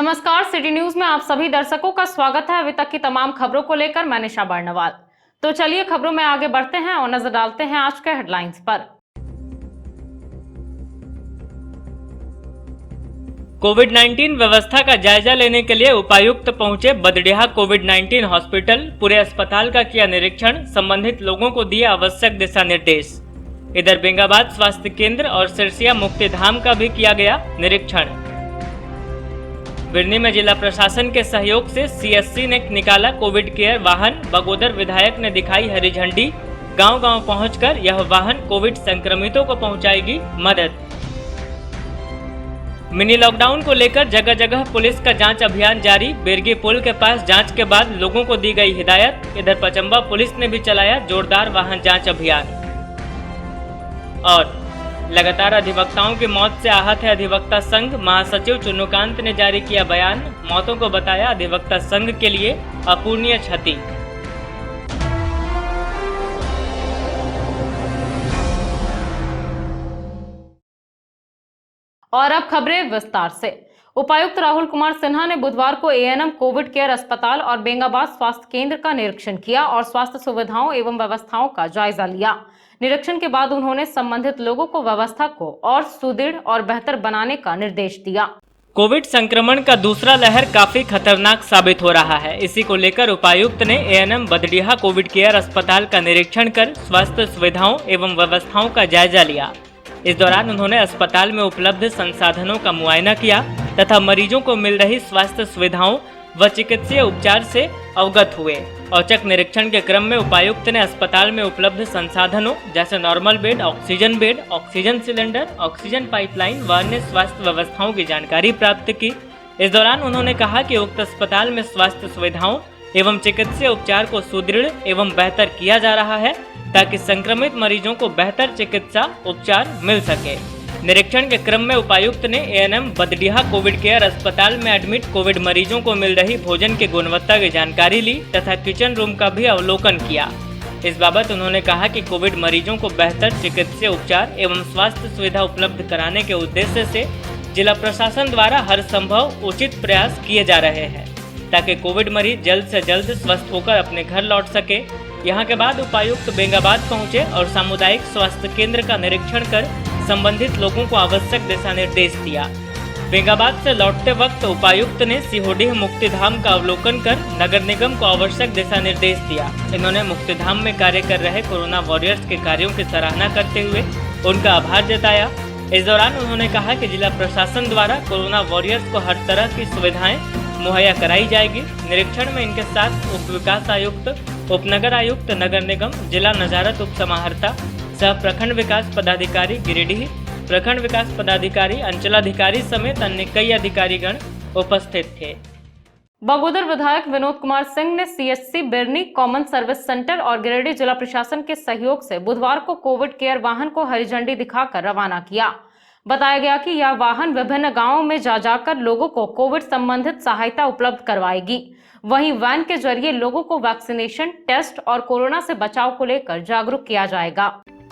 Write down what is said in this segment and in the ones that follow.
नमस्कार, city news में आप सभी दर्शकों का स्वागत है। अभी तक की तमाम खबरों को लेकर मैं निशा बर्नवाल। तो चलिए खबरों में आगे बढ़ते हैं और नजर डालते हैं आज के हेडलाइंस पर। कोविड-19 व्यवस्था का जायजा लेने के लिए उपायुक्त पहुंचे बदडीहा कोविड-19 हॉस्पिटल। पूरे अस्पताल का किया निरीक्षण, संबंधित लोगों को दिए आवश्यक दिशा निर्देश। इधर बेंगाबाद स्वास्थ्य केंद्र और सिरसिया मुक्तिधाम का भी किया गया निरीक्षण। बिरनी में जिला प्रशासन के सहयोग से सीएससी ने निकाला कोविड केयर वाहन। बगोदर विधायक ने दिखाई हरी झंडी। गांव-गांव पहुंचकर यह वाहन कोविड संक्रमितों को पहुंचाएगी मदद। मिनी लॉकडाउन को लेकर जगह जगह पुलिस का जांच अभियान जारी। बेरगी पुल के पास जांच के बाद लोगों को दी गई हिदायत। इधर पचम्बा पुलिस ने भी चलाया जोरदार वाहन जांच अभियान। और लगातार अधिवक्ताओं की मौत से आहत है अधिवक्ता संघ। महासचिव चुन्नूकांत ने जारी किया बयान। मौतों को बताया अधिवक्ता संघ के लिए अपूरणीय क्षति। और अब खबरें विस्तार से। उपायुक्त राहुल कुमार सिन्हा ने बुधवार को एएनएम कोविड केयर अस्पताल और बेंगाबाद स्वास्थ्य केंद्र का निरीक्षण किया और स्वास्थ्य सुविधाओं एवं व्यवस्थाओं का जायजा लिया। निरीक्षण के बाद उन्होंने संबंधित लोगों को व्यवस्था को और सुदृढ़ और बेहतर बनाने का निर्देश दिया। कोविड संक्रमण का दूसरा लहर काफी खतरनाक साबित हो रहा है। इसी को लेकर उपायुक्त ने एएनएम बदडीहा कोविड केयर अस्पताल का निरीक्षण कर स्वास्थ्य सुविधाओं एवं व्यवस्थाओं का जायजा लिया। इस दौरान उन्होंने अस्पताल में उपलब्ध संसाधनों का मुआयना किया तथा मरीजों को मिल रही स्वास्थ्य सुविधाओं व चिकित्सीय उपचार से अवगत हुए। औचक निरीक्षण के क्रम में उपायुक्त ने अस्पताल में उपलब्ध संसाधनों जैसे normal bed, oxygen cylinder, oxygen pipeline व अन्य स्वास्थ्य व्यवस्थाओं की जानकारी प्राप्त की। इस दौरान उन्होंने कहा कि उक्त अस्पताल में स्वास्थ्य सुविधाओं एवं चिकित्सीय उपचार को सुदृढ़ एवं बेहतर किया जा रहा है ताकि संक्रमित मरीजों को बेहतर चिकित्सा उपचार मिल सके। निरीक्षण के क्रम में उपायुक्त ने एएनएम बदडीहा कोविड केयर अस्पताल में एडमिट कोविड मरीजों को मिल रही भोजन की गुणवत्ता की जानकारी ली तथा किचन रूम का भी अवलोकन किया। इस बाबत उन्होंने कहा कि कोविड मरीजों को बेहतर चिकित्सीय उपचार एवं स्वास्थ्य सुविधा उपलब्ध कराने के उद्देश्य से जिला प्रशासन द्वारा हर संभव उचित प्रयास किए जा रहे हैं ताकि कोविड मरीज जल्द से जल्द स्वस्थ होकर अपने घर लौट सके। यहाँ के बाद उपायुक्त बेंगाबाद पहुंचे और सामुदायिक स्वास्थ्य केंद्र का निरीक्षण कर संबंधित लोगों को आवश्यक दिशा निर्देश दिया। बेंगाबाद से लौटते वक्त उपायुक्त ने सिहोडीह मुक्तिधाम का अवलोकन कर नगर निगम को आवश्यक दिशा निर्देश दिया। इन्होंने मुक्तिधाम में कार्य कर रहे कोरोना वॉरियर्स के कार्यों की सराहना करते हुए उनका आभार जताया। इस दौरान उन्होंने कहा कि जिला प्रशासन द्वारा कोरोना वॉरियर्स को हर तरह की सुविधाएं मुहैया कराई जाएगी। निरीक्षण में इनके साथ उप विकास आयुक्त, उपनगर आयुक्त, नगर निगम, जिला नजारत उप समाहर्ता सह प्रखंड विकास पदाधिकारी गिरिडीह, प्रखंड विकास पदाधिकारी, अंचलाधिकारी समेत अन्य कई अधिकारीगण उपस्थित थे। बगोदर विधायक विनोद कुमार सिंह ने सीएचसी बिरनी कॉमन सर्विस सेंटर और गिरिडीह जिला प्रशासन के सहयोग से बुधवार को कोविड केयर वाहन को हरी झंडी दिखाकर रवाना किया। बताया गया कि यह वाहन विभिन्न गांवों में जाकर लोगों को कोविड संबंधित सहायता उपलब्ध करवाएगी। वहीं वैन के जरिए लोगों को वैक्सीनेशन, टेस्ट और कोरोना से बचाव को लेकर जागरूक किया जाएगा।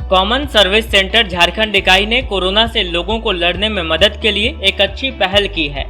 कॉमन सर्विस सेंटर झारखंड इकाई ने कोरोना से लोगों को लड़ने में मदद के लिए एक अच्छी पहल की है।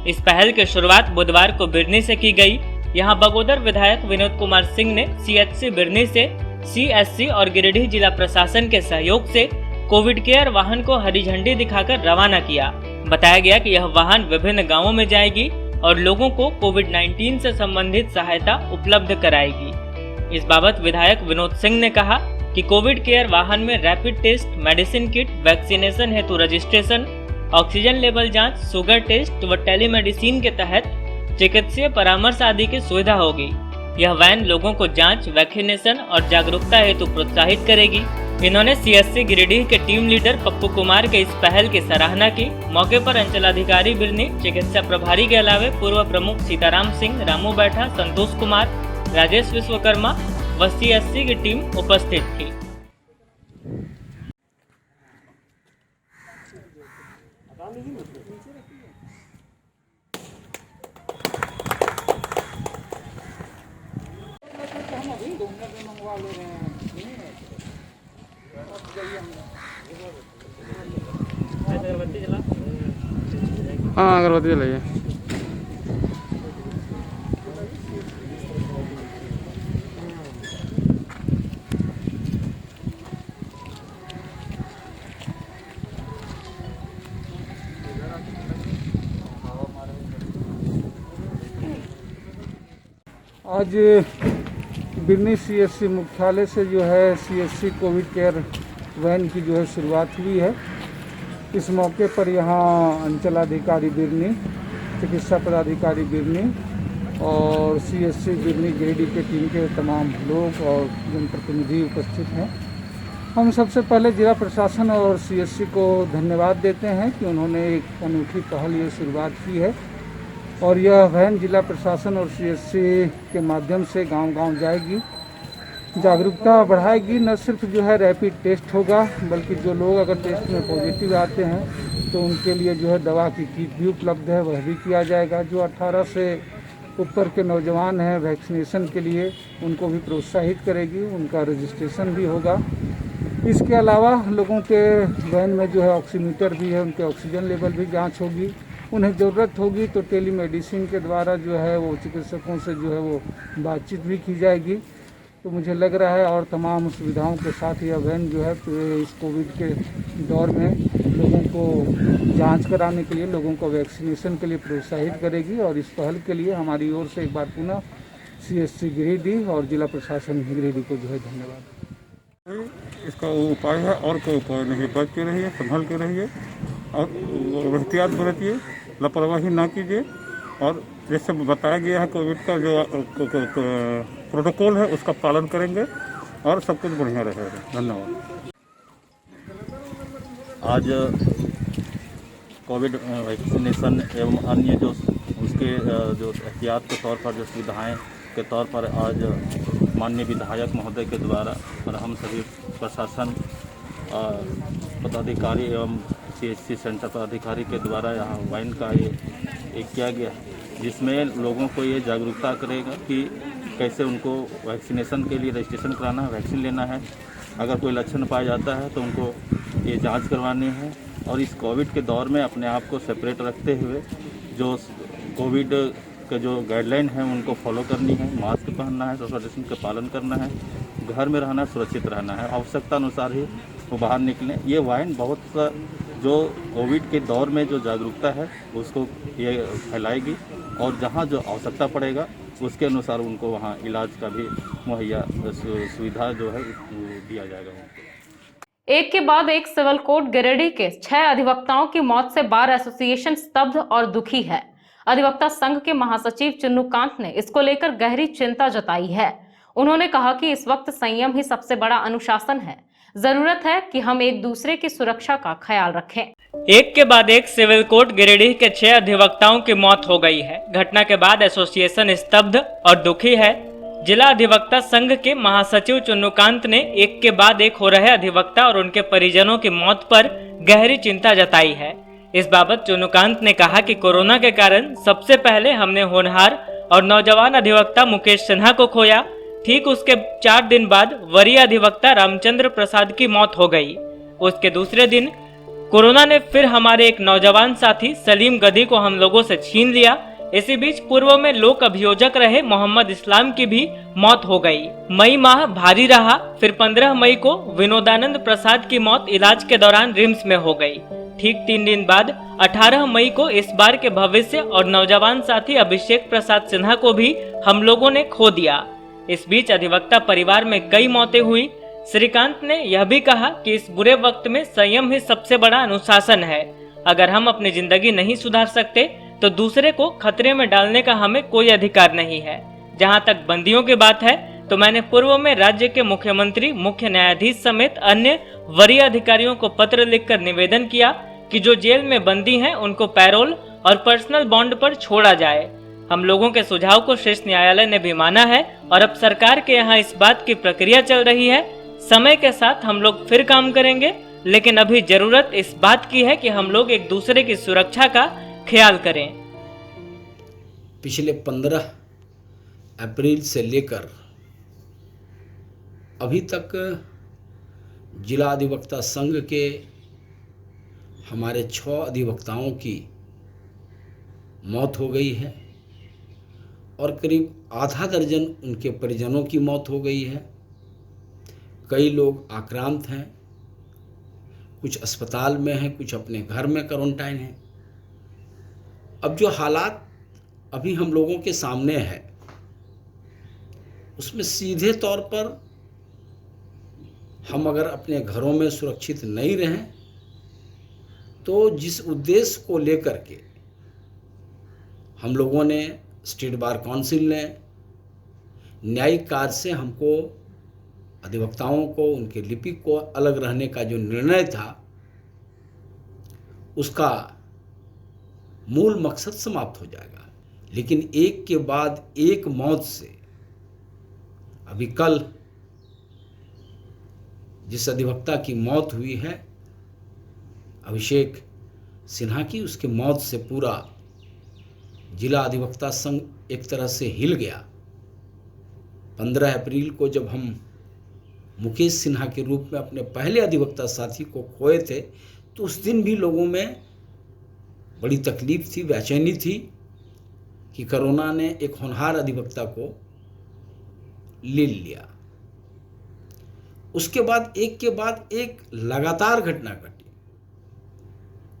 इस पहल की शुरुआत बुधवार को बिरनी से की गई। यहां बगोदर विधायक विनोद कुमार सिंह ने सीएचसी बिरनी से सीएससी और गिरिडीह जिला प्रशासन के सहयोग से कोविड केयर वाहन को हरी झंडी दिखाकर रवाना किया। बताया गया कि यह वाहन विभिन्न गाँवों में जाएगी और लोगों को कोविड-19 से संबंधित सहायता उपलब्ध कराएगी। इस बाबत विधायक विनोद सिंह ने कहा कि कोविड केयर वाहन में rapid test, medicine kit, vaccination हेतु रजिस्ट्रेशन, ऑक्सीजन लेवल जांच, शुगर टेस्ट व टेलीमेडिसिन के तहत चिकित्सीय परामर्श आदि की सुविधा होगी। यह वैन लोगों को जांच, वैक्सीनेशन और जागरूकता हेतु प्रोत्साहित करेगी। इन्होंने सीएससी गिरिडीह के टीम लीडर पप्पू कुमार के इस पहल की सराहना की। मौके पर अंचलाधिकारी बिरनी, चिकित्सा प्रभारी के अलावे पूर्व प्रमुख सीताराम सिंह, रामू बैठा, संतोष कुमार, राजेश विश्वकर्मा व सीएससी की टीम उपस्थित थी। हाँ अगरबत्ती जलाइए। आज बिरनी सीएससी मुख्यालय से जो है सीएससी कोविड केयर वैन की जो है शुरुआत हुई है। इस मौके पर यहाँ अंचलाधिकारी बिरनी, चिकित्सा पदाधिकारी बिरनी और सीएससी बिरनी गिरिडीह के टीम के तमाम लोग और जनप्रतिनिधि उपस्थित हैं। हम सबसे पहले जिला प्रशासन और सीएससी को धन्यवाद देते हैं कि उन्होंने एक अनूठी पहल ये शुरुआत की है और यह वैन जिला प्रशासन और सीएससी के माध्यम से गांव-गांव जाएगी, जागरूकता बढ़ाएगी। न सिर्फ जो है रैपिड टेस्ट होगा, बल्कि जो लोग अगर टेस्ट में पॉजिटिव आते हैं तो उनके लिए जो है दवा की किट भी उपलब्ध है, वह भी किया जाएगा। जो 18 से ऊपर के नौजवान हैं वैक्सीनेशन के लिए, उनको भी प्रोत्साहित करेगी, उनका रजिस्ट्रेशन भी होगा। इसके अलावा लोगों के वैन में जो है ऑक्सीमीटर भी है, उनके ऑक्सीजन लेवल भी जांच होगी। उन्हें ज़रूरत होगी तो टेलीमेडिसिन के द्वारा जो है वो चिकित्सकों से जो है वो बातचीत भी की जाएगी। तो मुझे लग रहा है और तमाम सुविधाओं के साथ यह वैन जो है इस कोविड के दौर में लोगों को जांच कराने के लिए, लोगों को वैक्सीनेशन के लिए प्रोत्साहित करेगी। और इस पहल के लिए हमारी ओर से एक बार पुनः सीएससी गिरिडीह और जिला प्रशासन गिरिडीह को जो है धन्यवाद। इसका उपाय है और कोई उपाय नहीं। बच के रहिए, संभल के रहिए और एहतियात बरतिए, लापरवाही ना कीजिए। और जैसे बताया गया है कोविड का जो प्रोटोकॉल है उसका पालन करेंगे और सब कुछ बढ़िया रहेगा। धन्यवाद। आज कोविड वैक्सीनेशन एवं अन्य जो उसके जो एहतियात के तौर पर जो सुविधाएं के तौर पर आज माननीय विधायक महोदय के द्वारा और हम सभी प्रशासन पदाधिकारी एवं सीएससी सेंटर पदाधिकारी के द्वारा यहाँ वैन का ये किया गया है, जिसमें लोगों को ये जागरूकता करेगा कि कैसे उनको वैक्सीनेशन के लिए रजिस्ट्रेशन कराना है, वैक्सीन लेना है। अगर कोई लक्षण पाया जाता है तो उनको ये जांच करवानी है और इस कोविड के दौर में अपने आप को सेपरेट रखते हुए जो कोविड के जो गाइडलाइन है उनको फॉलो करनी है। मास्क पहनना है, सोशल डिस्टेंस का पालन करना है, घर में रहना है, सुरक्षित रहना है, आवश्यकता अनुसार ही वो बाहर निकलें। ये वैन बहुत जो कोविड के दौर में जो जागरूकता है उसको ये फैलाएगी और जहाँ जो आवश्यकता पड़ेगा उसके अनुसार उनको वहाँ इलाज का भी मुहैया सुविधा जो है दिया जाएगा। एक के बाद एक सिविल कोर्ट गिरिडीह के 6 अधिवक्ताओं की मौत से बार एसोसिएशन स्तब्ध और दुखी है। अधिवक्ता संघ के महासचिव चिन्नूकांत ने इसको लेकर गहरी चिंता जताई है। उन्होंने कहा कि इस वक्त संयम ही सबसे बड़ा अनुशासन है। जरूरत है कि हम एक दूसरे की सुरक्षा का ख्याल रखें। एक के बाद एक सिविल कोर्ट गिरिडीह के 6 अधिवक्ताओं की मौत हो गई है। घटना के बाद एसोसिएशन स्तब्ध और दुखी है। जिला अधिवक्ता संघ के महासचिव चिन्नूकांत ने एक के बाद एक हो रहे अधिवक्ता और उनके परिजनों की मौत पर गहरी चिंता जताई है। इस बाबत चिन्नूकांत ने कहा कि कोरोना के कारण सबसे पहले हमने होनहार और नौजवान अधिवक्ता मुकेश सिन्हा को खोया। ठीक उसके 4 दिन बाद वरीय अधिवक्ता रामचंद्र प्रसाद की मौत हो गई। उसके दूसरे दिन कोरोना ने फिर हमारे एक नौजवान साथी सलीम गदी को हम लोगों से छीन लिया। इसी बीच पूर्व में लोक अभियोजक रहे मोहम्मद इस्लाम की भी मौत हो गई। मई माह भारी रहा। फिर 15 मई को विनोदानंद प्रसाद की मौत इलाज के दौरान रिम्स में हो गई। ठीक 3 दिन बाद 18 मई को इस बार के भविष्य और नौजवान साथी अभिषेक प्रसाद सिन्हा को भी हम लोगों ने खो दिया। इस बीच अधिवक्ता परिवार में कई मौतें हुई। श्रीकांत ने यह भी कहा कि इस बुरे वक्त में संयम ही सबसे बड़ा अनुशासन है। अगर हम अपनी जिंदगी नहीं सुधार सकते तो दूसरे को खतरे में डालने का हमें कोई अधिकार नहीं है। जहां तक बंदियों की बात है तो मैंने पूर्व में राज्य के मुख्यमंत्री, मुख्य न्यायाधीश समेत अन्य वरीय अधिकारियों को पत्र लिखकर निवेदन किया कि जो जेल में बंदी हैं उनको पैरोल और पर्सनल बॉन्ड पर छोड़ा जाए। हम लोगों के सुझाव को शीर्ष न्यायालय ने भी माना है और अब सरकार के यहाँ इस बात की प्रक्रिया चल रही है। समय के साथ हम लोग फिर काम करेंगे, लेकिन अभी जरूरत इस बात की है कि हम लोग एक दूसरे की सुरक्षा का ख्याल करें। पिछले 15 अप्रैल से लेकर अभी तक जिला अधिवक्ता संघ के हमारे 6 अधिवक्ताओं की मौत हो गई है और करीब आधा दर्जन उनके परिजनों की मौत हो गई है। कई लोग आक्रांत हैं, कुछ अस्पताल में हैं, कुछ अपने घर में क्वारंटाइन हैं। अब जो हालात अभी हम लोगों के सामने है उसमें सीधे तौर पर हम अगर अपने घरों में सुरक्षित नहीं रहें तो जिस उद्देश्य को लेकर के हम लोगों ने, स्टेट बार काउंसिल ने न्यायिक कार्य से हमको, अधिवक्ताओं को, उनके लिपिक को अलग रहने का जो निर्णय था, उसका मूल मकसद समाप्त हो जाएगा। लेकिन एक के बाद एक मौत से, अभी कल जिस अधिवक्ता की मौत हुई है, अभिषेक सिन्हा की, उसकी मौत से पूरा जिला अधिवक्ता संघ एक तरह से हिल गया। 15 अप्रैल को जब हम मुकेश सिन्हा के रूप में अपने पहले अधिवक्ता साथी को खोए थे तो उस दिन भी लोगों में बड़ी तकलीफ थी, बेचैनी थी कि कोरोना ने एक होनहार अधिवक्ता को ले लिया। उसके बाद एक लगातार घटना घटी।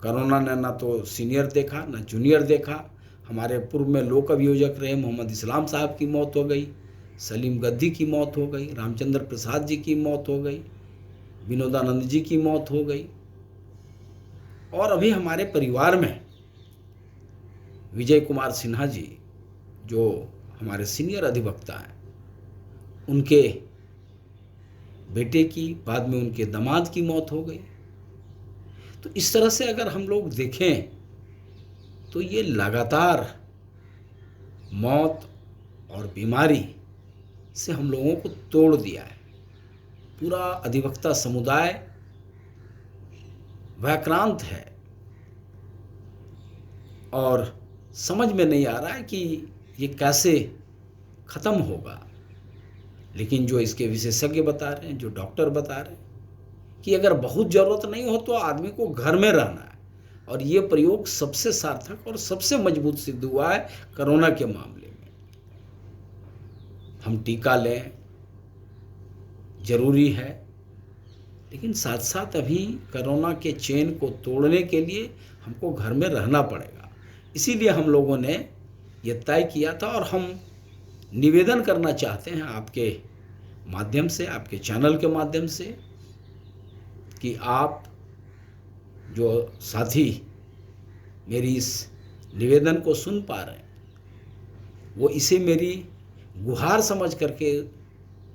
कोरोना ने ना तो सीनियर देखा ना जूनियर देखा। हमारे पूर्व में लोक अभियोजक रहे मोहम्मद इस्लाम साहब की मौत हो गई, सलीम गद्दी की मौत हो गई, रामचंद्र प्रसाद जी की मौत हो गई, विनोदानंद जी की मौत हो गई, और अभी हमारे परिवार में विजय कुमार सिन्हा जी जो हमारे सीनियर अधिवक्ता हैं, उनके बेटे की, बाद में उनके दामाद की मौत हो गई। तो इस तरह से अगर हम लोग देखें तो ये लगातार मौत और बीमारी से हम लोगों को तोड़ दिया है। पूरा अधिवक्ता समुदाय व्याक्रांत है और समझ में नहीं आ रहा है कि ये कैसे ख़त्म होगा। लेकिन जो इसके विशेषज्ञ बता रहे हैं, जो डॉक्टर बता रहे हैं कि अगर बहुत ज़रूरत नहीं हो तो आदमी को घर में रहना है, और ये प्रयोग सबसे सार्थक और सबसे मजबूत सिद्ध हुआ है कोरोना के मामले में। हम टीका लें, जरूरी है, लेकिन साथ साथ अभी कोरोना के चेन को तोड़ने के लिए हमको घर में रहना पड़ेगा। इसीलिए हम लोगों ने ये तय किया था, और हम निवेदन करना चाहते हैं आपके माध्यम से, आपके चैनल के माध्यम से, कि आप जो साथी मेरी इस निवेदन को सुन पा रहे हैं, वो इसे मेरी गुहार समझ करके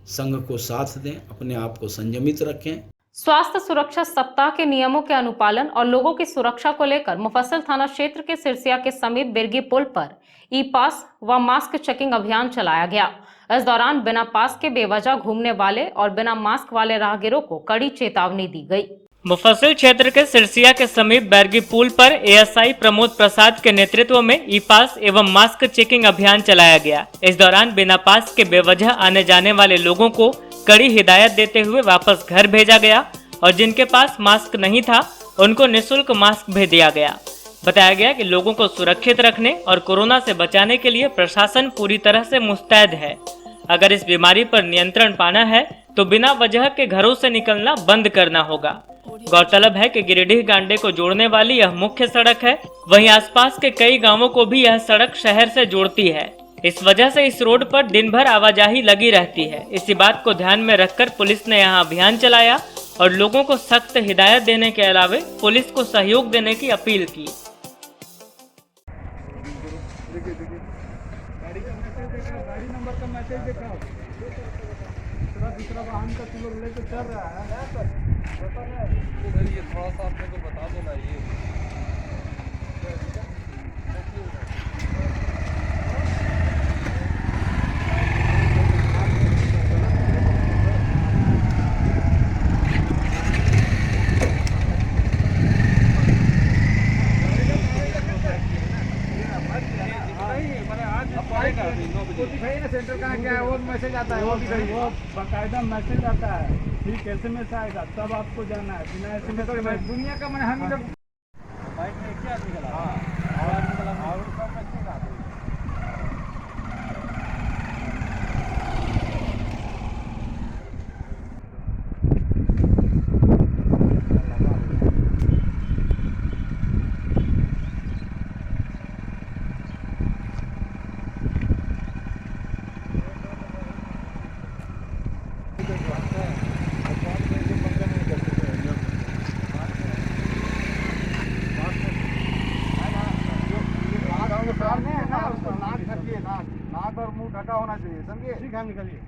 संघ को साथ दें, अपने आप को संयमित रखें। स्वास्थ्य सुरक्षा सप्ताह के नियमों के अनुपालन और लोगों की सुरक्षा को लेकर मुफस्सिल थाना क्षेत्र के सिरसिया के समीप बिरगी पुल पर ई पास व मास्क चेकिंग अभियान चलाया गया। इस दौरान बिना पास के बेवजह घूमने वाले और बिना मास्क वाले राहगीरों को कड़ी चेतावनी दी गई। मुफस्सिल क्षेत्र के सिरसिया के समीप बैरगी पुल पर एएसआई प्रमोद प्रसाद के नेतृत्व में ई पास एवं मास्क चेकिंग अभियान चलाया गया। इस दौरान बिना पास के बेवजह आने जाने वाले लोगों को कड़ी हिदायत देते हुए वापस घर भेजा गया, और जिनके पास मास्क नहीं था उनको निःशुल्क मास्क भेज दिया गया। बताया गया कि लोगों को सुरक्षित रखने और कोरोना से बचाने के लिए प्रशासन पूरी तरह से मुस्तैद है। अगर इस बीमारी पर नियंत्रण पाना है तो बिना वजह के घरों से निकलना बंद करना होगा। गौरतलब है कि गिरिडीह गांडे को जोड़ने वाली यह मुख्य सड़क है, वहीं आसपास के कई गांवों को भी यह सड़क शहर से जोड़ती है। इस वजह से इस रोड पर दिन भर आवाजाही लगी रहती है। इसी बात को ध्यान में रखकर पुलिस ने यहां अभियान चलाया और लोगों को सख्त हिदायत देने के अलावे पुलिस को सहयोग देने की अपील की। गाड़ी नंबर का मैसेज देखा, दूसरा वाहन का तुम लोग लेकर चल रहा है, ये थोड़ा सा अपने को बता देना। ये सेंटर का क्या है, वो मैसेज आता है, वो बाकायदा मैसेज आता है, ठीक SMS आएगा, तब आपको जाना है। बिना SMS दुनिया का मैं हम लोग मुंह ढका होना चाहिए, समझिए? ठीक है, निकलिए।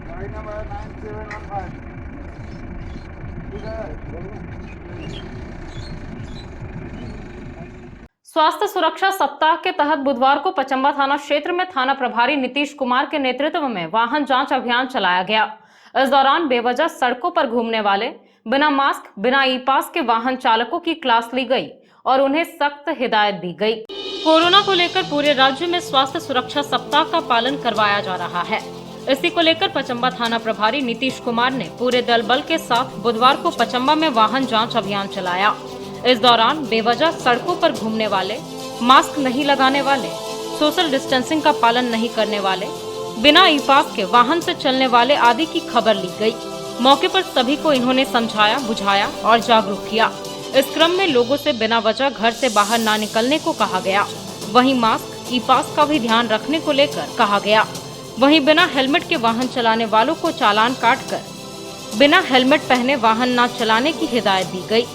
गाड़ी नंबर 9715। ठीक है, स्वास्थ्य सुरक्षा सप्ताह के तहत बुधवार को पचम्बा थाना क्षेत्र में थाना प्रभारी नीतीश कुमार के नेतृत्व में वाहन जांच अभियान चलाया गया। इस दौरान बेवजह सड़कों पर घूमने वाले, बिना मास्क, बिना ई पास के वाहन चालकों की क्लास ली गई और उन्हें सख्त हिदायत दी गई। कोरोना को लेकर पूरे राज्य में स्वास्थ्य सुरक्षा सप्ताह का पालन करवाया जा रहा है। इसी को लेकर पचम्बा थाना प्रभारी नीतीश कुमार ने पूरे दल बल के साथ बुधवार को पचम्बा में वाहन जांच अभियान चलाया। इस दौरान बेवजह सड़कों पर घूमने वाले, मास्क नहीं लगाने वाले, सोशल डिस्टेंसिंग का पालन नहीं करने वाले, बिना ई पास के वाहन से चलने वाले आदि की खबर ली गई। मौके पर सभी को इन्होंने समझाया, बुझाया और जागरूक किया। इस क्रम में लोगों से बिना वजह घर से बाहर ना निकलने को कहा गया। वहीं मास्क, ई पास का भी ध्यान रखने को लेकर कहा गया। वहीं बिना हेलमेट के वाहन चलाने वालों को चालान काटकर बिना हेलमेट पहने वाहन न चलाने की हिदायत दी गई।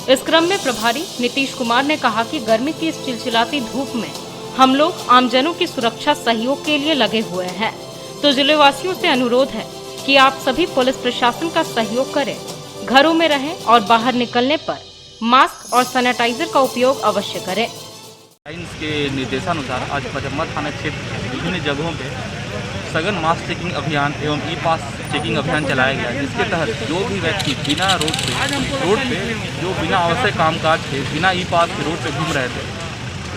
इस क्रम में प्रभारी नीतीश कुमार ने कहा कि गर्मी की इस चिलचिलाती धूप में हम लोग आमजनों की सुरक्षा सहयोग के लिए लगे हुए हैं, तो जिलेवासियों से अनुरोध है कि आप सभी पुलिस प्रशासन का सहयोग करें, घरों में रहें और बाहर निकलने पर मास्क और सैनिटाइजर का उपयोग अवश्य करें। के निर्देशानुसार आज पचम्बा थाना क्षेत्र विभिन्न जगहों पे सघन मास्क चेकिंग अभियान एवं ई पास चेकिंग अभियान चलाया गया, जिसके तहत जो भी व्यक्ति बिना रोड पे जो बिना आवश्यक कामकाज के बिना ई पास के रोड पे घूम रहे थे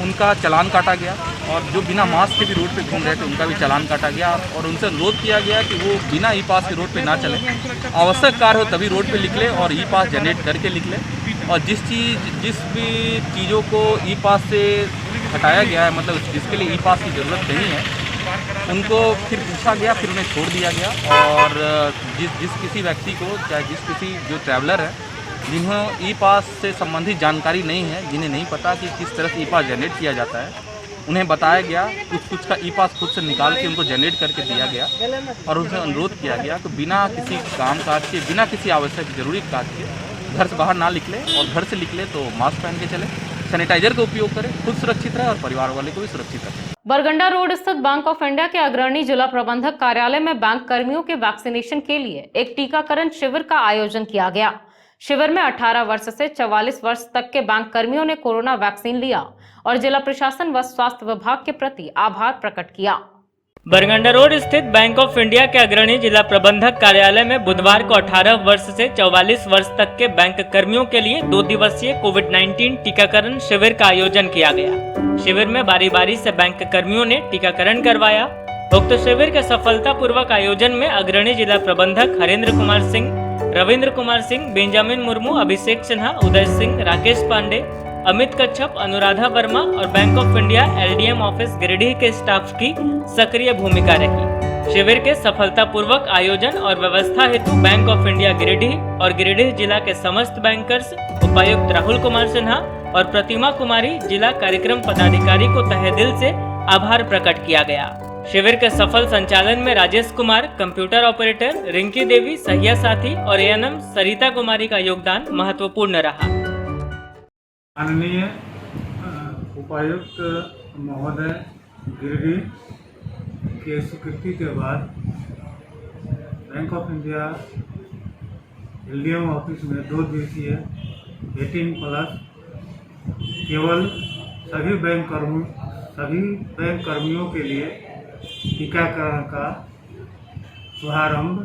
उनका चालान काटा गया, और जो बिना मास्क के भी रोड पे घूम रहे थे उनका भी चालान काटा गया, और उनसे अनुरोध किया गया कि वो बिना ई पास के रोड पे ना चलें, आवश्यक कार्य हो तभी रोड पे निकले और ई पास जनरेट करके निकले। और जिस भी चीज़ों को ई पास से हटाया गया है, मतलब जिसके लिए ई पास की ज़रूरत नहीं है, उनको फिर पूछा गया, फिर उन्हें छोड़ दिया गया। और जिस किसी व्यक्ति को, चाहे जिस किसी जो ट्रैवलर है जिन्हें ई पास से संबंधित जानकारी नहीं है, जिन्हें नहीं पता कि किस तरह से ई पास जनरेट किया जाता है, उन्हें बताया गया, कुछ का ई पास खुद से निकाल के उनको जनरेट करके दिया गया, और उनसे अनुरोध किया गया कि बिना किसी कामकाज के, बिना किसी आवश्यक जरूरी काज के घर से बाहर ना निकले, और घर से निकले तो मास्क पहन के चले, सैनिटाइजर का उपयोग करें, खुद सुरक्षित रहे और परिवार वाले को भी सुरक्षित रखें। बरगंडा रोड स्थित बैंक ऑफ इंडिया के अग्रणी जिला प्रबंधक कार्यालय में बैंक कर्मियों के वैक्सीनेशन के लिए एक टीकाकरण शिविर का आयोजन किया गया। शिविर में 18 वर्ष से 44 वर्ष तक के बैंक कर्मियों ने कोरोना वैक्सीन लिया और जिला प्रशासन व स्वास्थ्य विभाग के प्रति आभार प्रकट किया। बरगंडा रोड स्थित बैंक ऑफ इंडिया के अग्रणी जिला प्रबंधक कार्यालय में बुधवार को 18 वर्ष से 44 वर्ष तक के बैंक कर्मियों के लिए 2 दिवसीय कोविड-19 टीकाकरण शिविर का आयोजन किया गया। शिविर में बारी बारी से बैंक कर्मियों ने टीकाकरण करवाया। उक्त शिविर के सफलतापूर्वक आयोजन में अग्रणी जिला प्रबंधक हरेंद्र कुमार सिंह, रविंद्र कुमार सिंह, बेंजामिन मुर्मू, अभिषेक सिन्हा, उदय सिंह, राकेश पांडे, अमित कच्छप, अनुराधा वर्मा और bank of India LDM office Giridih के स्टाफ की सक्रिय भूमिका रही। शिविर के सफलतापूर्वक आयोजन और व्यवस्था हेतु बैंक ऑफ इंडिया गिरिडीह और गिरिडीह जिला के समस्त बैंकर्स, उपायुक्त राहुल कुमार सिन्हा और प्रतिमा कुमारी जिला कार्यक्रम पदाधिकारी को तहे दिल से आभार प्रकट किया गया। शिविर के सफल संचालन में राजेश कुमार, कंप्यूटर ऑपरेटर रिंकी देवी, सहिया साथी और एएनएम सरिता कुमारी का योगदान महत्वपूर्ण रहा। माननीय उपायुक्त महोदय गिरिडीह के स्वीकृति के बाद bank of India LDM office में 2 दिवसीय 18+ केवल सभी बैंक कर्मियों के लिए टीकाकरण का शुभारंभ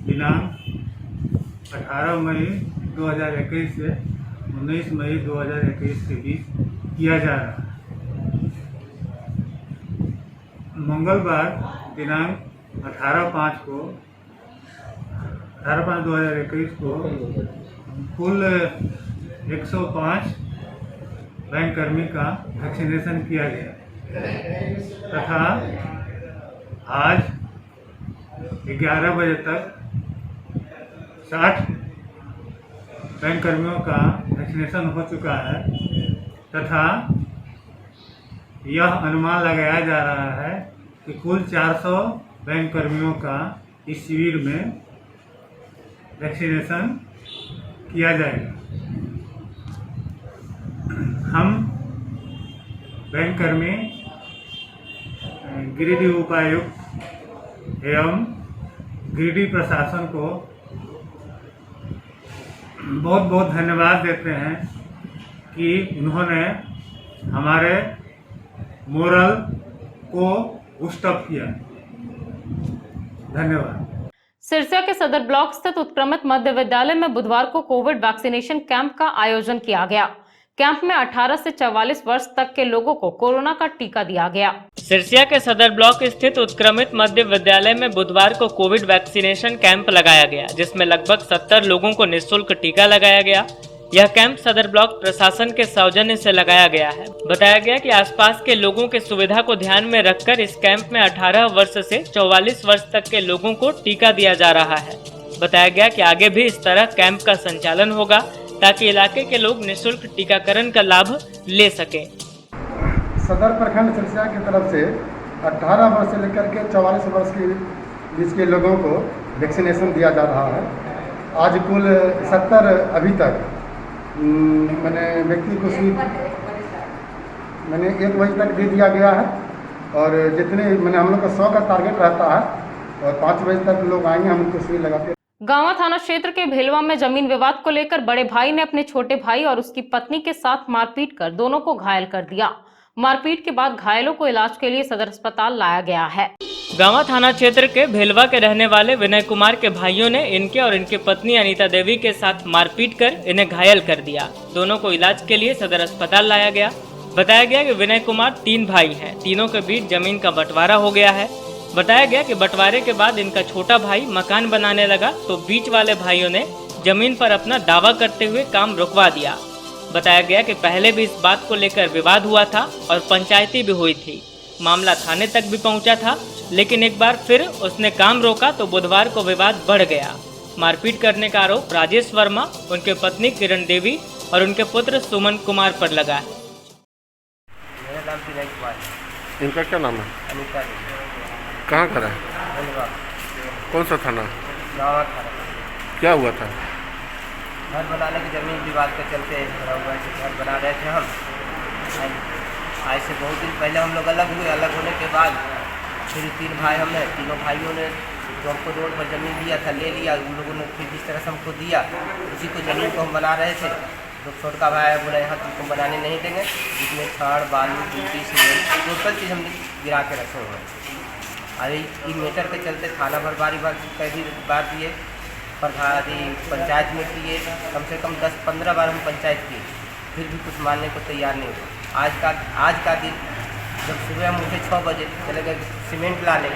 दिनांक 18 मई 2021 से 19 मई 2021 के बीच किया जा रहा है। मंगलवार दिनांक 18/5/2021 को कुल 105 बैंक कर्मी का वैक्सीनेशन किया गया तथा आज 11 बजे तक 60 बैंक कर्मियों का वैक्सीनेशन हो चुका है तथा यह अनुमान लगाया जा रहा है कि कुल 400 बैंक कर्मियों का इस शिविर में वैक्सीनेशन किया जाएगा। हम बैंककर्मी गिरिडीह उपायुक्त एवं गिरिडीह प्रशासन को बहुत बहुत धन्यवाद देते हैं कि उन्होंने हमारे मोरल को बूस्ट अप किया। धन्यवाद। सिरसा के सदर ब्लॉक स्थित उत्क्रमित मध्य विद्यालय में बुधवार को कोविड वैक्सीनेशन कैंप का आयोजन किया गया। कैंप में 18 से 44 वर्ष तक के लोगों को कोरोना का टीका दिया गया। सिरसिया के सदर ब्लॉक स्थित उत्क्रमित मध्य विद्यालय में बुधवार को कोविड वैक्सीनेशन कैंप लगाया गया, जिसमें लगभग 70 लोगों को निःशुल्क टीका लगाया गया। यह कैंप सदर ब्लॉक प्रशासन के सौजन्य से लगाया गया है। बताया गया कि आसपास के लोगों के सुविधा को ध्यान में रखकर इस कैंप में 18 वर्ष से 44 वर्ष तक के लोगों को टीका दिया जा रहा है। बताया गया कि आगे भी इस तरह कैंप का संचालन होगा ताकि इलाके के लोग निःशुल्क टीकाकरण का लाभ ले सकें। सदर प्रखंड सिरसा की तरफ से 18 वर्ष से लेकर के 44 वर्ष के बीच के लोगों को वैक्सीनेशन दिया जा रहा है। आज कुल 70 अभी तक मैंने व्यक्ति को सुई 1 बजे तक दे दिया गया है और जितने हम लोग का 100 का टारगेट रहता है और 5 बजे तक लोग आएंगे, हम उनको सुई लगाते। गांवा थाना क्षेत्र के भेलवा में जमीन विवाद को लेकर बड़े भाई ने अपने छोटे भाई और उसकी पत्नी के साथ मारपीट कर दोनों को घायल कर दिया। मारपीट के बाद घायलों को इलाज के लिए सदर अस्पताल लाया गया है। गांवा थाना क्षेत्र के भेलवा के रहने वाले विनय कुमार के भाइयों ने इनके और इनकी पत्नी अनीता देवी के साथ मारपीट कर इन्हें घायल कर दिया। दोनों को इलाज के लिए सदर अस्पताल लाया गया। बताया गया कि विनय कुमार 3 भाई हैं। तीनों के बीच जमीन का बंटवारा हो गया है। बताया गया कि बंटवारे के बाद इनका छोटा भाई मकान बनाने लगा तो बीच वाले भाइयों ने जमीन पर अपना दावा करते हुए काम रुकवा दिया। बताया गया कि पहले भी इस बात को लेकर विवाद हुआ था और पंचायती भी हुई थी। मामला थाने तक भी पहुंचा था, लेकिन एक बार फिर उसने काम रोका तो बुधवार को विवाद बढ़ गया। मारपीट करने का आरोप राजेश वर्मा, उनके पत्नी किरण देवी और उनके पुत्र सुमन कुमार पर लगा है। मेरा नाम विनय कुमार है। इनका क्या नाम है? अनीता देवी। कहाँ का है? धन्यवाद। कौन सा थाना? गाँव थाना। क्या हुआ था? घर बनाने की जमीन विवाद के चलते घर बना रहे थे हम। आज से बहुत दिन पहले हम लोग अलग हुए। अलग होने के बाद फिर 3 भाई हमने, तीनों भाइयों ने जो हमको रोड पर ज़मीन दिया था ले लिया। उन लोगों ने फिर जिस तरह से हमको दिया उसी को ज़मीन को हम बना रहे थे। तो छोटा भाई बोला यहाँ तुमको बनाने नहीं देंगे, जिसमें छड़ बालू गिट्टी सीमेंट टोटल चीज़ हमने गिरा के रखे हुए। अरे इन मैटर के चलते थाना भर बारी बार कई बार दिए, पंचायत में किए, कम से कम 10-15 बार हम पंचायत किए, फिर भी कुछ मानने को तैयार नहीं हुआ। आज का दिन जब सुबह हम उठे 6 बजे चले गए सीमेंट लाने,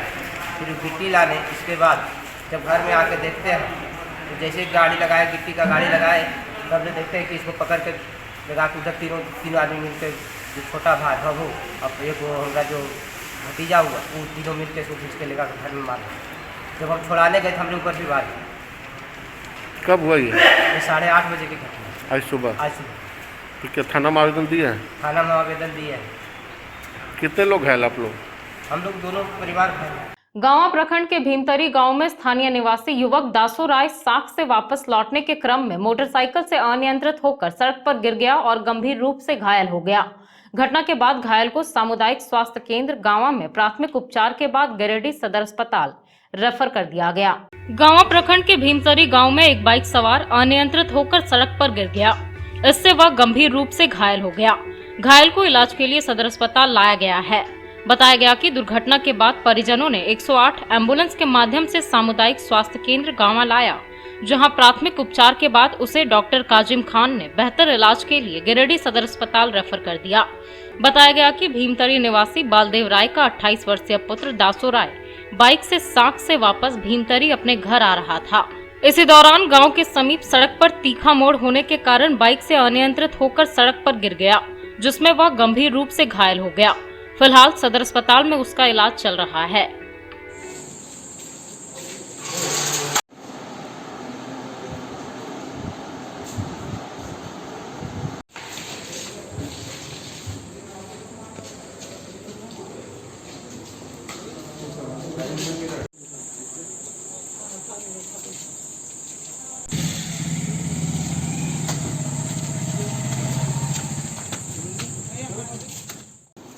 फिर गिट्टी लाने। इसके बाद जब घर में आके देखते हैं तो जैसे गाड़ी लगाए, गिट्टी का गाड़ी लगाए, तब से देखते हैं कि इसको पकड़ के लगा के उधर तीनों आदमी मिलकर, जो छोटा भाई भभू अब एक वो हमारा जो भतीजा हुआ, वो तीनों मिलकर इसको खींच के लगा के घर में मारा। जब हम छुड़ाने गए तो हमने ऊपर भी मार। कब हुआ ये? 8:30 बजे की घटना। आज सुबह? आज सुबह। तो क्या थाना में आवेदन दिया है? थाना में आवेदन दिए है। कितने लोग हैं आप लोग? हम लोग दोनों परिवार हैं। गांवा प्रखंड के भीमतरी गांव में स्थानीय निवासी युवक दासू राय साख से वापस लौटने के क्रम में मोटरसाइकिल से अनियंत्रित होकर सड़क पर गिर गया और गंभीर रूप से घायल हो गया। घटना के बाद घायल को सामुदायिक स्वास्थ्य केंद्र गांवा में प्राथमिक उपचार के बाद गिरिडीह सदर अस्पताल रेफर कर दिया गया। गांवा प्रखंड के भीमतरी गांव में एक बाइक सवार अनियंत्रित होकर सड़क पर गिर गया। इससे वह गंभीर रूप से घायल हो गया। घायल को इलाज के लिए सदर अस्पताल लाया गया है। बताया गया कि दुर्घटना के बाद परिजनों ने 108 एम्बुलेंस के माध्यम से सामुदायिक स्वास्थ्य केंद्र गांवा लाया, जहां प्राथमिक उपचार के बाद उसे डॉक्टर काजिम खान ने बेहतर इलाज के लिए गिरिडीह सदर अस्पताल रेफर कर दिया। बताया गया कि भीमतरी निवासी बालदेव राय का 28 वर्षीय पुत्र दासू राय बाइक से साख से वापस भीमतरी अपने घर आ रहा था। इसी दौरान गांव के समीप सड़क पर तीखा मोड़ होने के कारण बाइक से अनियंत्रित होकर सड़क पर गिर गया, जिसमें वह गंभीर रूप से घायल हो गया। फिलहाल सदर अस्पताल में उसका इलाज चल रहा है।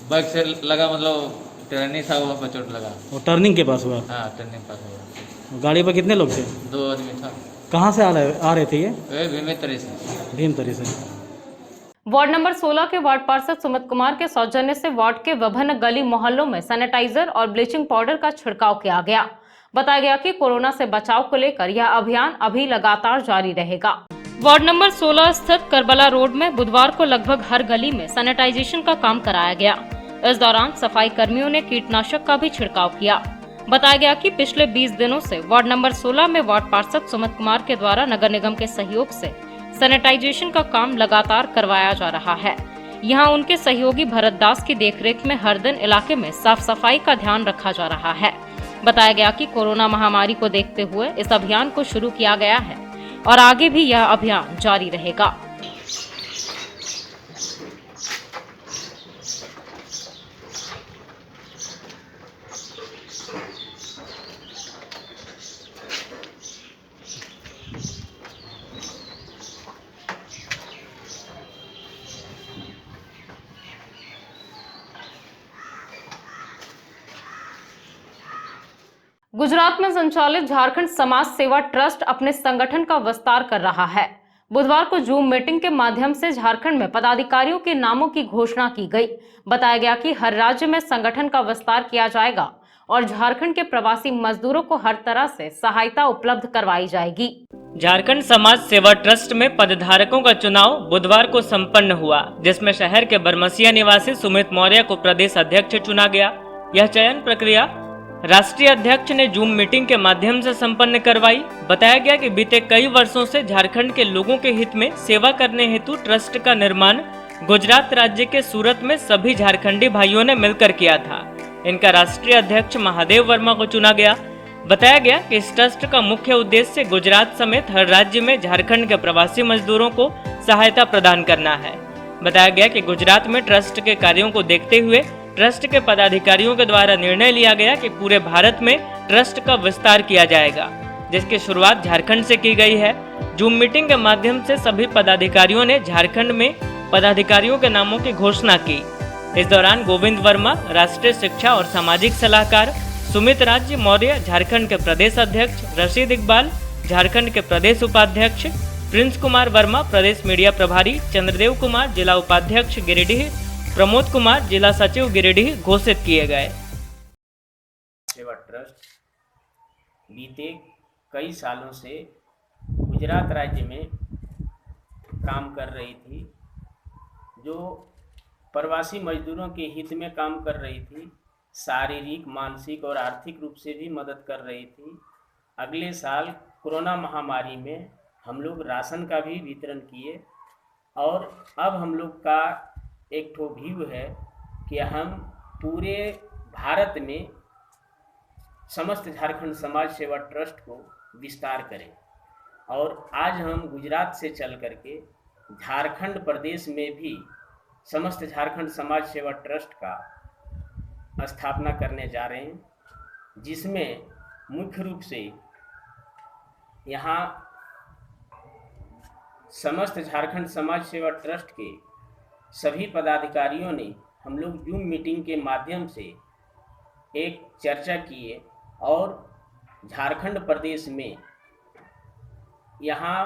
बाइक से लगा, मतलब टर्निंग था, वहाँ पर चोट लगा। वो टर्निंग के पास हुआ? हाँ, टर्निंग पास हुआ। गाड़ी पर कितने लोग थे? 2 आदमी था। कहाँ से आ रहे थे ये? भीमतरी से। भीमतरी से। वार्ड नंबर 16 के वार्ड पार्षद सुमित कुमार के सौजन्य से वार्ड के विभिन्न गली मोहल्लों में सैनिटाइजर और ब्लीचिंग पाउडर का छिड़काव किया गया। बताया गया कि कोरोना से बचाव को लेकर यह अभियान अभी लगातार जारी रहेगा। वार्ड नंबर 16 स्थित करबला रोड में बुधवार को लगभग हर गली में सैनिटाइजेशन का काम कराया गया। इस दौरान सफाई कर्मियों ने कीटनाशक का भी छिड़काव किया। बताया गया कि पिछले 20 दिनों से वार्ड नंबर 16 में वार्ड पार्षद सुमित कुमार के द्वारा नगर निगम के सहयोग से सैनिटाइजेशन का काम लगातार करवाया जा रहा है। यहां उनके सहयोगी भरत दास की देखरेख में हर दिन इलाके में साफ सफाई का ध्यान रखा जा रहा है। बताया गया कि कोरोना महामारी को देखते हुए इस अभियान को शुरू किया गया है और आगे भी यह अभियान जारी रहेगा। गुजरात में संचालित झारखंड समाज सेवा ट्रस्ट अपने संगठन का विस्तार कर रहा है। बुधवार को जूम मीटिंग के माध्यम से झारखंड में पदाधिकारियों के नामों की घोषणा की गई। बताया गया कि हर राज्य में संगठन का विस्तार किया जाएगा और झारखंड के प्रवासी मजदूरों को हर तरह से सहायता उपलब्ध करवाई जाएगी। झारखंड समाज सेवा ट्रस्ट में पदधारकों का चुनाव बुधवार को संपन्न हुआ, जिसमें शहर के बरमसिया निवासी सुमित मौर्य को प्रदेश अध्यक्ष चुना गया। यह चयन प्रक्रिया राष्ट्रीय अध्यक्ष ने जूम मीटिंग के माध्यम से संपन्न करवाई। बताया गया कि बीते कई वर्षों से झारखंड के लोगों के हित में सेवा करने हेतु ट्रस्ट का निर्माण गुजरात राज्य के सूरत में सभी झारखंडी भाइयों ने मिलकर किया था। इनका राष्ट्रीय अध्यक्ष महादेव वर्मा को चुना गया। बताया गया कि इस ट्रस्ट का मुख्य उद्देश्य गुजरात समेत हर राज्य में झारखंड के प्रवासी मजदूरों को सहायता प्रदान करना है। बताया गया कि गुजरात में ट्रस्ट के कार्यों को देखते हुए ट्रस्ट के पदाधिकारियों के द्वारा निर्णय लिया गया कि पूरे भारत में ट्रस्ट का विस्तार किया जाएगा, जिसकी शुरुआत झारखंड से की गई है। जूम मीटिंग के माध्यम से सभी पदाधिकारियों ने झारखंड में पदाधिकारियों के नामों की घोषणा की। इस दौरान गोविंद वर्मा राष्ट्रीय शिक्षा और सामाजिक सलाहकार, सुमित राज्य मौर्य झारखंड के प्रदेश अध्यक्ष, रशीद इकबाल झारखंड के प्रदेश उपाध्यक्ष, प्रिंस कुमार वर्मा प्रदेश मीडिया प्रभारी, चंद्रदेव कुमार जिला उपाध्यक्ष गिरिडीह, प्रमोद कुमार जिला सचिव गिरिडीह घोषित किए गए। सेवा ट्रस्ट बीते कई सालों से गुजरात राज्य में काम कर रही थी, जो प्रवासी मजदूरों के हित में काम कर रही थी, शारीरिक, मानसिक और आर्थिक रूप से भी मदद कर रही थी। अगले साल कोरोना महामारी में हम लोग राशन का भी वितरण किए और अब हम लोग का एक ठो व्यू है कि हम पूरे भारत में समस्त झारखंड समाज सेवा ट्रस्ट को विस्तार करें और आज हम गुजरात से चल करके झारखंड प्रदेश में भी समस्त झारखंड समाज सेवा ट्रस्ट का स्थापना करने जा रहे हैं, जिसमें मुख्य रूप से यहाँ समस्त झारखंड समाज सेवा ट्रस्ट के सभी पदाधिकारियों ने हम लोग जूम मीटिंग के माध्यम से एक चर्चा किए और झारखंड प्रदेश में यहाँ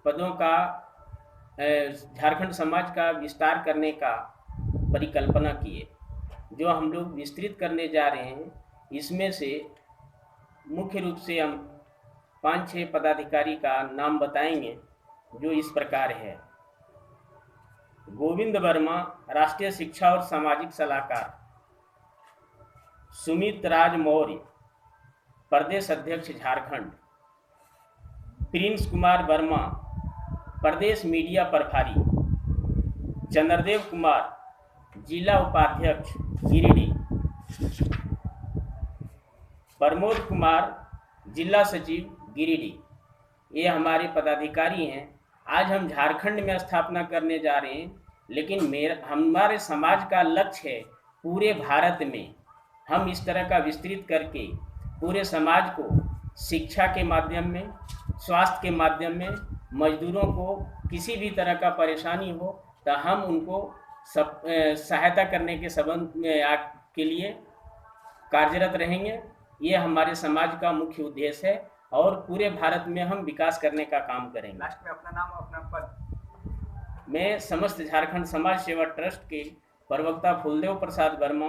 पदों का झारखंड समाज का विस्तार करने का परिकल्पना किए, जो हम लोग विस्तृत करने जा रहे हैं। इसमें से मुख्य रूप से हम 5-6 पदाधिकारी का नाम बताएंगे, जो इस प्रकार है। गोविंद वर्मा राष्ट्रीय शिक्षा और सामाजिक सलाहकार, सुमित राज मौर्य प्रदेश अध्यक्ष झारखंड, प्रिंस कुमार वर्मा प्रदेश मीडिया प्रभारी, चंद्रदेव कुमार जिला उपाध्यक्ष गिरिडीह, प्रमोद कुमार जिला सचिव गिरिडीह। ये हमारे पदाधिकारी हैं। आज हम झारखंड में स्थापना करने जा रहे हैं, लेकिन हमारे समाज का लक्ष्य है पूरे भारत में हम इस तरह का विस्तृत करके पूरे समाज को शिक्षा के माध्यम में, स्वास्थ्य के माध्यम में, मजदूरों को किसी भी तरह का परेशानी हो तो हम उनको सब सहायता करने के संबंध में के लिए कार्यरत रहेंगे। ये हमारे समाज का मुख्य उद्देश्य है और पूरे भारत में हम विकास करने का काम करेंगे। लास्ट में अपना नाम और अपना पद। मैं समस्त झारखंड समाज सेवा ट्रस्ट के प्रवक्ता फूलदेव प्रसाद वर्मा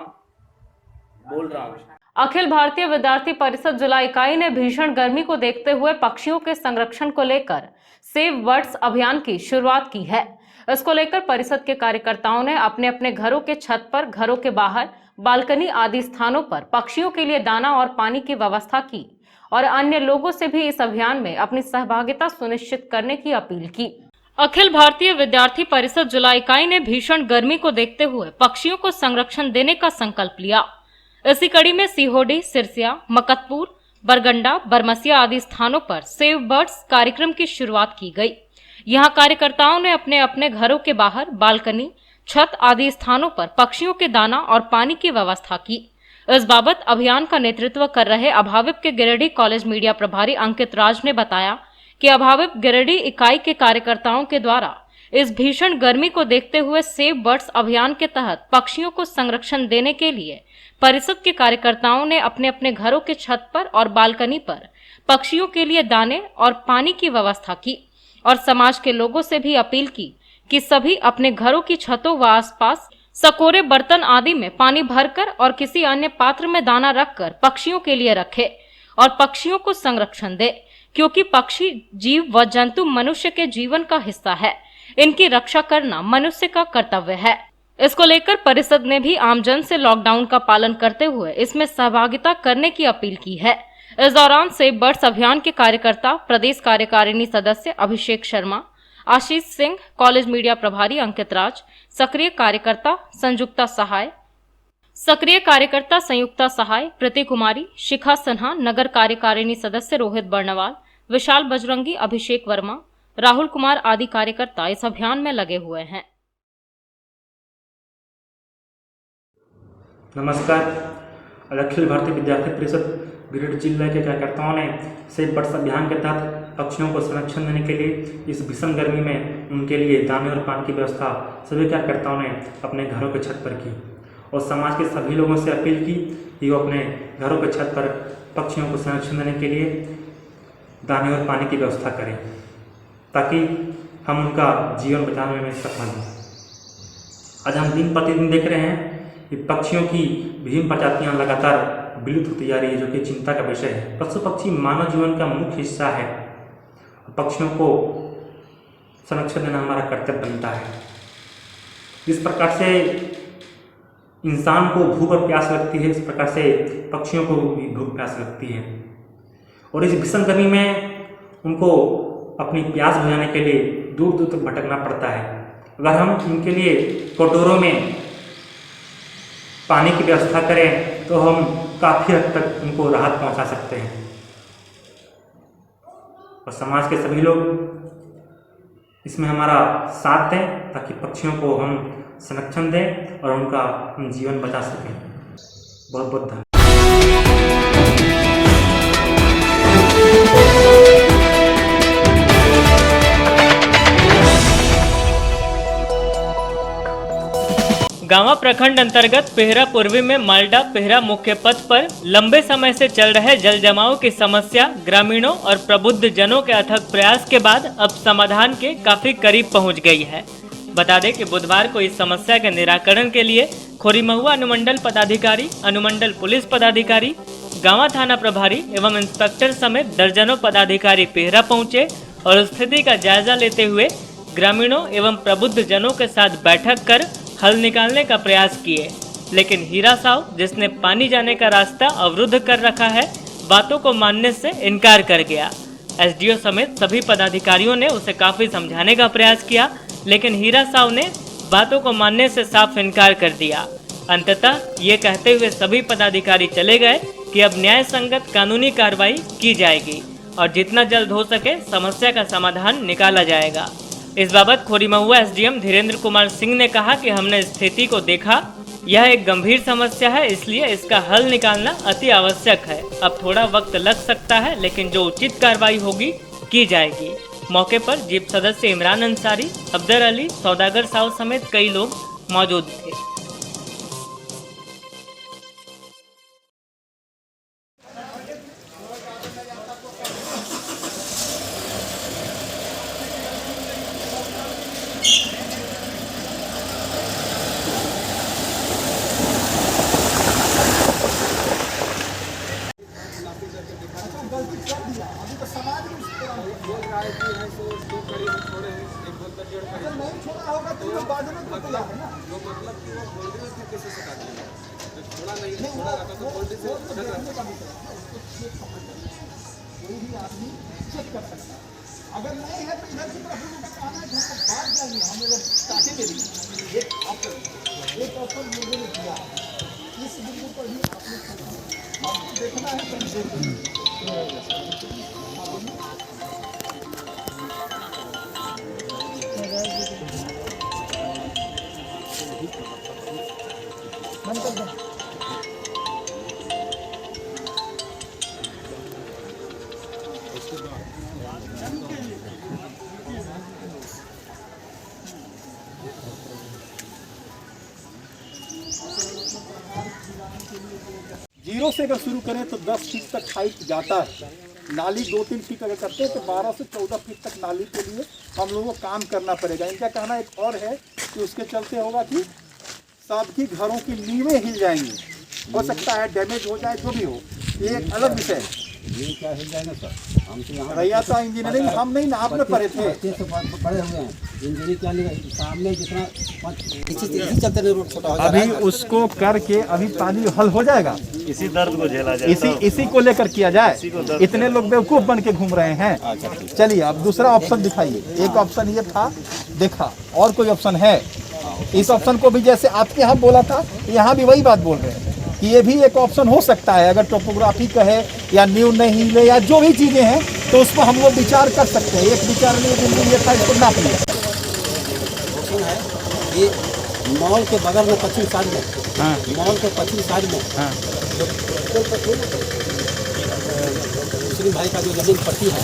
बोल रहा हूँ। अखिल भारतीय विद्यार्थी परिषद जिला इकाई ने भीषण गर्मी को देखते हुए पक्षियों के संरक्षण को लेकर सेव बर्ड्स अभियान की शुरुआत की है। इसको लेकर परिषद के कार्यकर्ताओं ने अपने अपने घरों के छत पर, घरों के बाहर, बालकनी आदि स्थानों पर पक्षियों के लिए दाना और पानी की व्यवस्था की और अन्य लोगों से भी इस अभियान में अपनी सहभागिता सुनिश्चित करने की अपील की। अखिल भारतीय विद्यार्थी परिषद जिला इकाई ने भीषण गर्मी को देखते हुए पक्षियों को संरक्षण देने का संकल्प लिया। इसी कड़ी में सीहोडी, सिरसिया, मकतपुर, बरगंडा, बरमसिया आदि स्थानों पर सेव बर्ड्स कार्यक्रम की शुरुआत की गई। यहां कार्यकर्ताओं ने अपने अपने घरों के बाहर, बालकनी, छत आदि स्थानों पर पक्षियों के दाना और पानी की व्यवस्था की। इस बाबत अभियान का नेतृत्व कर रहे अभाविप के गिरिडीह कॉलेज मीडिया प्रभारी अंकित राज ने बताया कि अभाविप गिरिडीह इकाई के कार्यकर्ताओं के द्वारा इस भीषण गर्मी को देखते हुए सेव बर्ड्स अभियान के तहत पक्षियों को संरक्षण देने के लिए परिषद के कार्यकर्ताओं ने अपने अपने घरों के छत पर और बालकनी पर पक्षियों के लिए दाने और पानी की व्यवस्था की और समाज के लोगों से भी अपील की कि सभी अपने घरों की छतों व आसपास सकोरे, बर्तन आदि में पानी भरकर और किसी अन्य पात्र में दाना रखकर पक्षियों के लिए रखे और पक्षियों को संरक्षण दे, क्योंकि पक्षी जीव व जंतु मनुष्य के जीवन का हिस्सा है। इनकी रक्षा करना मनुष्य का कर्तव्य है। इसको लेकर परिषद ने भी आमजन से लॉकडाउन का पालन करते हुए इसमें सहभागिता करने की अपील की है। इस दौरान सेव बर्ड्स अभियान के कार्यकर्ता प्रदेश कार्यकारिणी सदस्य अभिषेक शर्मा, आशीष सिंह, कॉलेज मीडिया प्रभारी अंकित राज, सक्रिय कार्यकर्ता संयुक्ता सहाय, प्रीति कुमारी, शिखा सिन्हा, नगर कार्यकारिणी सदस्य रोहित बर्णवाल, विशाल बजरंगी, अभिषेक वर्मा, राहुल कुमार आदि कार्यकर्ता इस अभियान में लगे हुए हैं। नमस्कार। अखिल भारतीय विद्यार्थी परिषद गिरिडीह जिला के कार्यकर्ताओं ने सेव बर्ड्स अभियान के तहत पक्षियों को संरक्षण देने के लिए इस भीषण गर्मी में उनके लिए दाने और पानी की व्यवस्था सभी कार्यकर्ताओं ने अपने घरों के छत पर की और समाज के सभी लोगों से अपील की कि वो अपने घरों के छत पर पक्षियों को संरक्षण देने के लिए दाने और पानी की व्यवस्था करें ताकि हम उनका जीवन बचाने में सफल हों। आज हम दिन प्रतिदिन देख रहे हैं कि पक्षियों की विभिन्न प्रजातियां लगातार विलुप्त होती जा रही है, जो कि चिंता का विषय है। पशु पक्षी मानव जीवन का मुख्य हिस्सा है। पक्षियों को संरक्षण देना हमारा कर्तव्य बनता है। जिस प्रकार से इंसान को भूख और प्यास लगती है, इस प्रकार से पक्षियों को भी भूख प्यास लगती है और इस भीषण गर्मी में उनको अपनी प्यास बुझाने के लिए दूर दूर तक भटकना पड़ता है। अगर हम इनके लिए कटोरों में पानी की व्यवस्था करें तो हम काफ़ी हद तक उनको राहत पहुंचा सकते हैं और समाज के सभी लोग इसमें हमारा साथ दें ताकि पक्षियों को हम संरक्षण दें और उनका हम जीवन बचा सकें। बहुत बहुत धन्यवाद। गांवा प्रखंड अंतर्गत पेहरा पूर्वी में मालडा पेहरा मुख्य पथ पर लंबे समय से चल रहे जल जमाव की समस्या ग्रामीणों और प्रबुद्ध जनों के अथक प्रयास के बाद अब समाधान के काफी करीब पहुंच गई है। बता दें कि बुधवार को इस समस्या के निराकरण के लिए खोरीमहुआ अनुमंडल पदाधिकारी, अनुमंडल पुलिस पदाधिकारी, गांवा थाना प्रभारी एवं इंस्पेक्टर समेत दर्जनों पदाधिकारी पेहरा पहुंचे और स्थिति का जायजा लेते हुए ग्रामीणों एवं प्रबुद्ध जनों के साथ बैठक कर हल निकालने का प्रयास किए, लेकिन हीरा साव, जिसने पानी जाने का रास्ता अवरुद्ध कर रखा है, बातों को मानने से इनकार कर गया। एसडीओ समेत सभी पदाधिकारियों ने उसे काफी समझाने का प्रयास किया, लेकिन हीरा साव ने बातों को मानने से साफ इनकार कर दिया। अंततः ये कहते हुए सभी पदाधिकारी चले गए कि अब न्याय संगत कानूनी कार्रवाई की जाएगी और जितना जल्द हो सके समस्या का समाधान निकाला जाएगा। इस बाबत खोरीमहुआ एसडीएम धीरेन्द्र कुमार सिंह ने कहा कि हमने स्थिति को देखा, यह एक गंभीर समस्या है, इसलिए इसका हल निकालना अति आवश्यक है। अब थोड़ा वक्त लग सकता है, लेकिन जो उचित कार्रवाई होगी की जाएगी। मौके पर जीप सदस्य इमरान अंसारी, अब्दर अली, सौदागर साहब समेत कई लोग मौजूद थे। अगर नहीं है तो इधर की तरफ आना है, बात जाएंगे हम लोग ताकि मेरी एक ऑप्शन लोगों ने दिया इस बिंदु पर भी आपने देखना है। जीरो से अगर शुरू करें तो 10 फीट तक हाइट जाता है। नाली 2-3 फीट अगर करते हैं तो 12 से 14 फीट तक नाली के लिए हम लोगों को काम करना पड़ेगा। इनका कहना एक और है कि उसके चलते होगा कि सबकी घरों की नींवें हिल जाएंगी, हो सकता है डैमेज हो जाए, जो भी हो, ये एक अलग विषय है। ये क्या हिल जाएगा सर? हम तो यहाँ रैया था इंजीनियरिंग, हम नहीं ना, आपने पढ़े थे, पढ़े हुए हैं इंजीनियरिंग क्या लिखा सामने जितना इसी चलते रोड छोटा हो अभी उसको करके अभी पानी हल हो जाएगा। इसी दर्द को झेला जाए, इसी को लेकर किया जाए। इतने लोग बेवकूफ बन के घूम रहे हैं। चलिए अब दूसरा ऑप्शन दिखाइए। एक ऑप्शन ये था, देखा, और कोई ऑप्शन है? इस ऑप्शन को भी जैसे आपके यहाँ बोला था, यहाँ भी वही बात बोल रहे हैं कि ये भी एक ऑप्शन हो सकता है। अगर टोपोग्राफी कहे या न्यू नहीं हिले या जो भी चीजें हैं तो उस पर हम लोग विचार कर सकते हैं। एक विचार में ये था, इसको नाप लिया है। ये मॉल के बगल में पश्चिम साइड में, मॉल के पश्चिम साइड में मुस्लिम भाई का जो जमीन पट्टी है,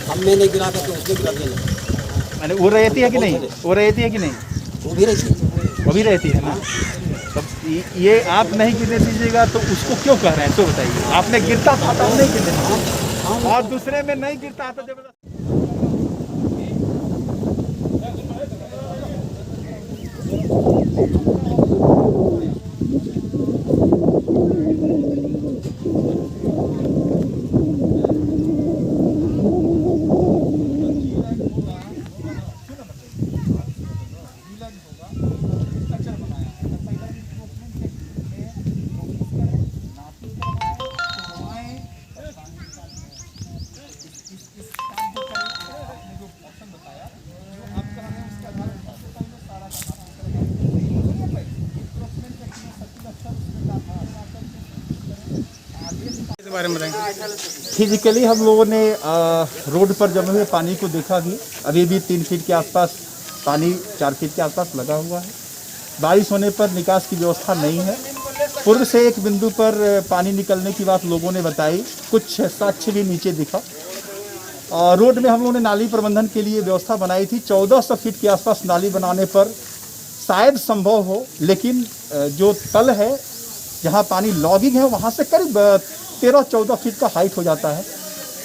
हमने नहीं गिरा करके उसने गिरा दिया। अरे वो रहती है कि नहीं? वो रहती है कि नहीं? वो भी रहती है, वो भी रहती है ना। तो ये आप नहीं गिरने दीजिएगा तो उसको क्यों कह रहे हैं, तो बताइए। आपने गिरता था तो नहीं गिरने, और दूसरे में नहीं गिरता तो जबरदस्त। बारे में फिजिकली हम लोगों ने रोड पर जमे हुए पानी को देखा भी, अभी भी 3 फीट के आसपास पानी, 4 फीट के आसपास लगा हुआ है। बारिश होने पर निकास की व्यवस्था नहीं है। पूर्व से एक बिंदु पर पानी निकलने की बात लोगों ने बताई, कुछ साक्ष्य भी नीचे दिखा। रोड में हम लोगों ने नाली प्रबंधन के लिए व्यवस्था बनाई थी। 1400 फीट के आसपास नाली बनाने पर शायद संभव हो, लेकिन जो तल है जहाँ पानी लॉगिंग है वहाँ से करीब 13-14 फीट का हाइट हो जाता है।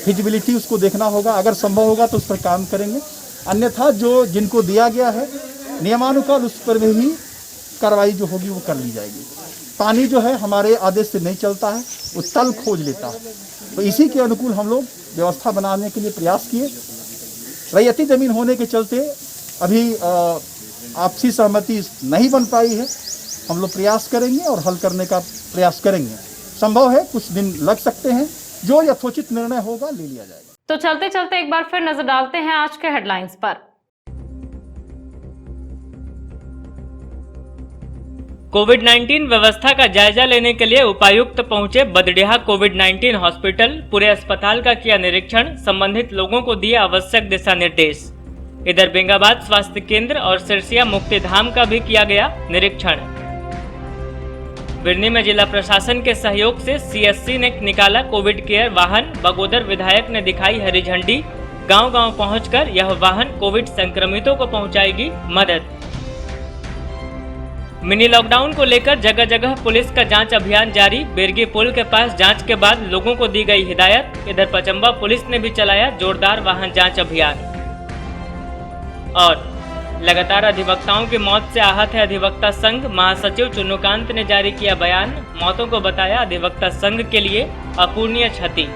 फिजिबिलिटी उसको देखना होगा, अगर संभव होगा तो उस पर काम करेंगे, अन्यथा जो जिनको दिया गया है नियमानुसार उस पर भी कार्रवाई जो होगी वो कर ली जाएगी। पानी जो है हमारे आदेश से नहीं चलता है, वो तल खोज लेता है, तो इसी के अनुकूल हम लोग व्यवस्था बनाने के लिए प्रयास किए। रैयती ज़मीन होने के चलते अभी आपसी सहमति नहीं बन पाई है। हम लोग प्रयास करेंगे और हल करने का प्रयास करेंगे। संभव है कुछ दिन लग सकते हैं, जो यथोचित निर्णय होगा ले लिया जाएगा। तो चलते चलते एक बार फिर नजर डालते हैं आज के हेडलाइंस पर। कोविड-19 व्यवस्था का जायजा लेने के लिए उपायुक्त पहुंचे बदडीहा कोविड-19 हॉस्पिटल। पूरे अस्पताल का किया निरीक्षण, संबंधित लोगों को दिए आवश्यक दिशा निर्देश। इधर बेंगाबाद स्वास्थ्य केंद्र और सिरसिया मुक्तिधाम का भी किया गया निरीक्षण। बिरनी में जिला प्रशासन के सहयोग से सीएससी ने निकाला कोविड केयर वाहन। बगोदर विधायक ने दिखाई हरी झंडी। गांव-गांव पहुंचकर यह वाहन कोविड संक्रमितों को पहुंचाएगी मदद। मिनी लॉकडाउन को लेकर जगह जगह पुलिस का जांच अभियान जारी। बेरगी पुल के पास जांच के बाद लोगों को दी गई हिदायत। इधर पचम्बा पुलिस ने भी चलाया जोरदार वाहन जांच अभियान। और लगातार अधिवक्ताओं की मौत से आहत है अधिवक्ता संघ। महासचिव चुन्नूकांत ने जारी किया बयान। मौतों को बताया अधिवक्ता संघ के लिए अपूरणीय क्षति।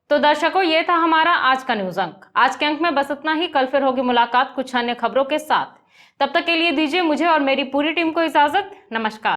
तो दर्शकों, ये था हमारा आज का न्यूज अंक। आज के अंक में बस इतना ही। कल फिर होगी मुलाकात कुछ अन्य खबरों के साथ। तब तक के लिए दीजिए मुझे और मेरी पूरी टीम को इजाजत। नमस्कार।